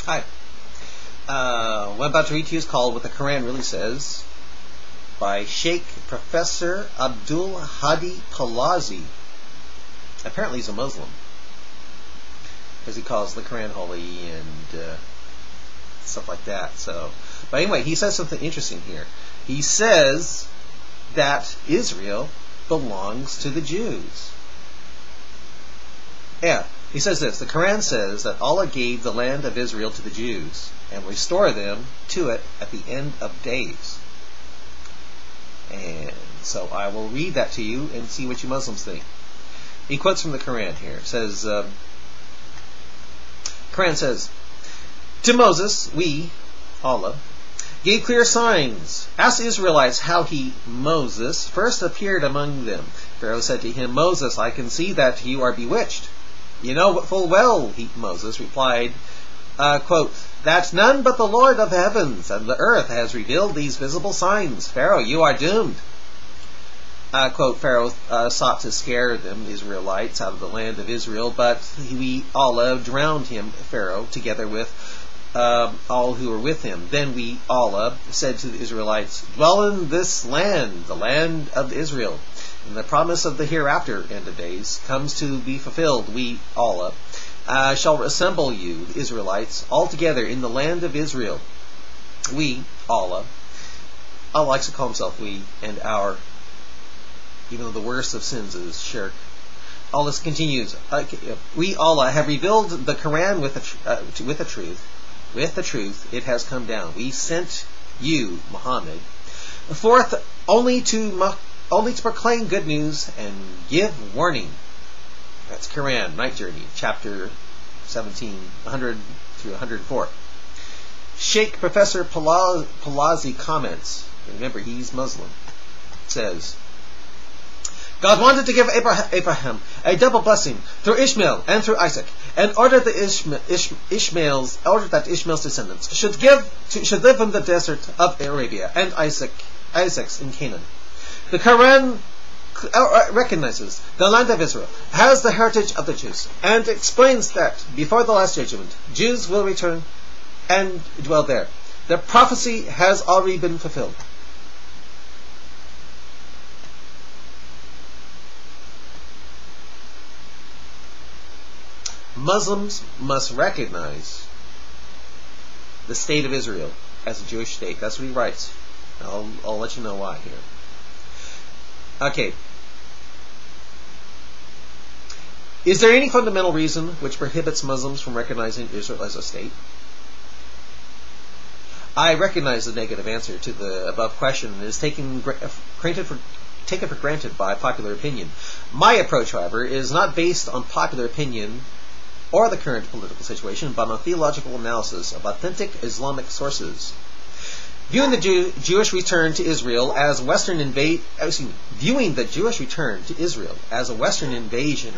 Hi. What I'm about to read to you is called What the Qur'an Really Says by Sheikh Professor Abdul Hadi Palazi. Apparently he's a Muslim, because he calls the Qur'an holy and stuff like that. But anyway, he says something interesting here. He says that Israel belongs to the Jews. Yeah, he says this: the Quran says that Allah gave the land of Israel to the Jews and will restore them to it at the end of days. And so I will read that to you and see what you Muslims think. He quotes from the Quran here. It says, Quran says, to Moses, we, Allah, gave clear signs. Ask the Israelites how he, Moses, first appeared among them. Pharaoh said to him, Moses, I can see that you are bewitched. You know full well, Moses replied, quote, that none but the Lord of the heavens and the earth has revealed these visible signs. Pharaoh, you are doomed. Quote, Pharaoh sought to scare them, Israelites, out of the land of Israel, but Allah drowned him, Pharaoh, together with all who were with him. Then Allah, said to the Israelites, dwell in this land, the land of Israel. And the promise of the hereafter end of days comes to be fulfilled. We, Allah, shall assemble you, the Israelites, all together in the land of Israel. We, Allah likes to call himself we, and our, even though the worst of sins is shirk. Allah continues, we, Allah, have revealed the Quran with the truth. With the truth, it has come down. We sent you, Muhammad, forth only to proclaim good news and give warning. That's Quran, Night Journey, chapter 17, 100 through 104. Sheikh Professor Palazi comments, remember he's Muslim, says, God wanted to give Abraham a double blessing through Ishmael and through Isaac, and ordered that Ishmael's descendants should live in the desert of Arabia and Isaac's in Canaan. The Quran recognizes the land of Israel has the heritage of the Jews and explains that before the last judgment, Jews will return and dwell there. The prophecy has already been fulfilled. Muslims must recognize the state of Israel as a Jewish state. That's what he writes. I'll let you know why here. Okay. Is there any fundamental reason which prohibits Muslims from recognizing Israel as a state? I recognize the negative answer to the above question and is taken for granted by popular opinion. My approach, however, is not based on popular opinion or the current political situation, but on theological analysis of authentic Islamic sources. Viewing the Jewish return to Israel as Western invasion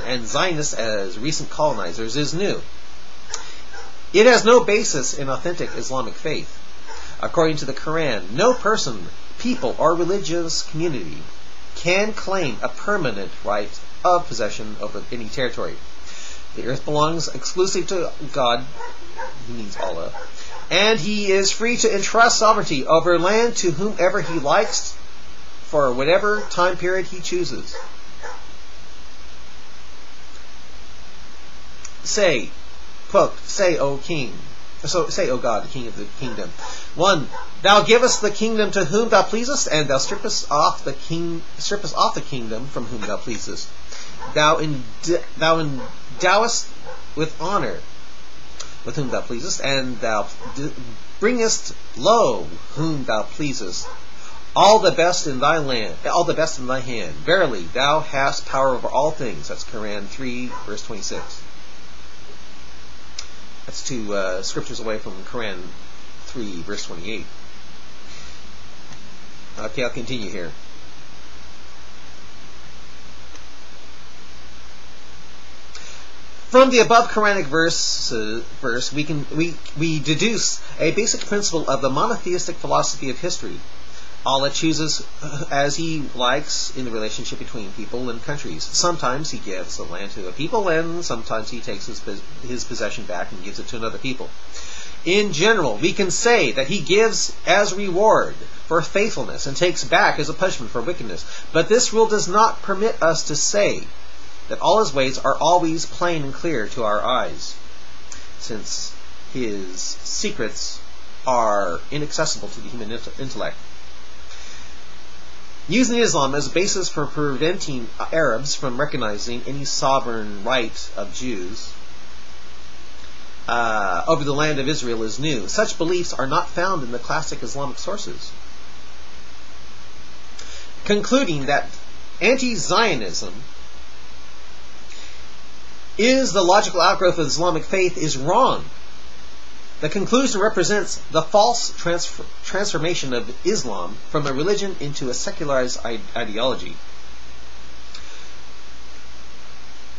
and Zionists as recent colonizers is new. It has no basis in authentic Islamic faith. According to the Quran, no person, people, or religious community can claim a permanent right of possession over any territory. The earth belongs exclusively to God, he means Allah, and he is free to entrust sovereignty over land to whomever he likes for whatever time period he chooses. Say, quote, say, O King, say, O God, the King of the kingdom. 1. Thou givest the kingdom to whom thou pleasest, and thou strippest off the kingdom from whom thou pleasest. Thou endowest with honor with whom thou pleasest, and thou bringest low whom thou pleasest. All the best in thy hand. Verily, thou hast power over all things. That's Quran 3, verse 26. That's two scriptures away from Quran 3, verse 28. Okay, I'll continue here. From the above Quranic verse, we deduce a basic principle of the monotheistic philosophy of history. Allah chooses as He likes in the relationship between people and countries. Sometimes He gives the land to a people, and sometimes He takes his possession back and gives it to another people. In general, we can say that He gives as reward for faithfulness and takes back as a punishment for wickedness. But this rule does not permit us to say that all His ways are always plain and clear to our eyes, since His secrets are inaccessible to the human intellect. Using Islam as a basis for preventing Arabs from recognizing any sovereign right of Jews over the land of Israel is new. Such beliefs are not found in the classic Islamic sources. Concluding that anti-Zionism is the logical outgrowth of the Islamic faith is wrong. The conclusion represents the false transformation of Islam from a religion into a secularized ideology.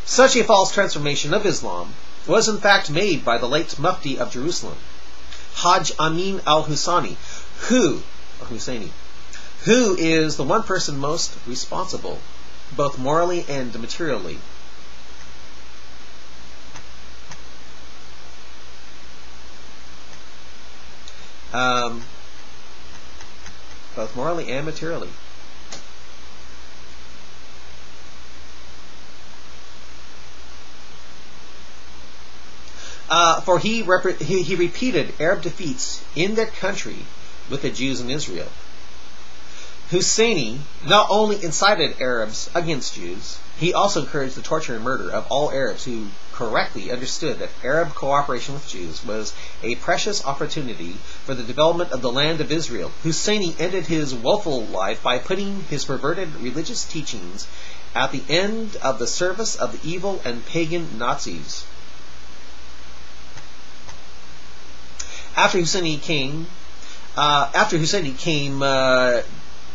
Such a false transformation of Islam was in fact made by the late Mufti of Jerusalem, Hajj Amin al-Husseini, who is the one person most responsible, both morally and materially, both morally and materially. For he repeated Arab defeats in their country with the Jews in Israel. Husseini not only incited Arabs against Jews, he also encouraged the torture and murder of all Arabs who correctly understood that Arab cooperation with Jews was a precious opportunity for the development of the land of Israel. Husseini ended his woeful life by putting his perverted religious teachings at the end of the service of the evil and pagan Nazis. After Husseini came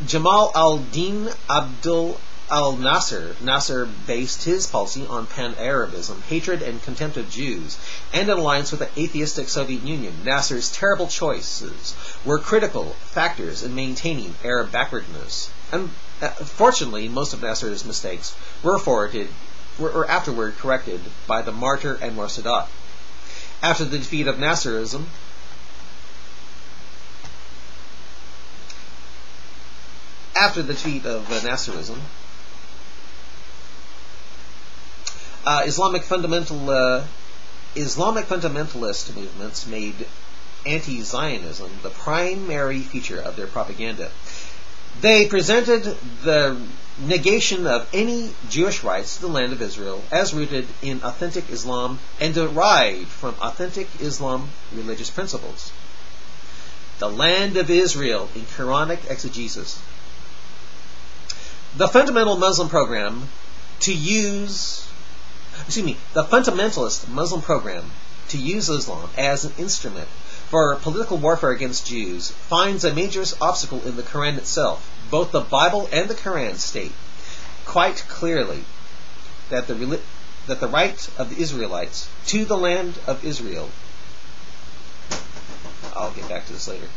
Jamal al-Din Abdul al-Nasser. Nasser based his policy on pan-Arabism, hatred and contempt of Jews, and an alliance with the atheistic Soviet Union. Nasser's terrible choices were critical factors in maintaining Arab backwardness. And fortunately, most of Nasser's mistakes were afterward corrected by the martyr Anwar Sadat. After the defeat of Nasserism, Islamic fundamentalist movements made anti-Zionism the primary feature of their propaganda. They presented the negation of any Jewish rights to the land of Israel as rooted in authentic Islam and derived from authentic Islam religious principles. The land of Israel in Quranic exegesis. The fundamental Muslim program the fundamentalist Muslim program to use Islam as an instrument for political warfare against Jews finds a major obstacle in the Quran itself. Both the Bible and the Quran state quite clearly that the right of the Israelites to the land of Israel, I'll get back to this later,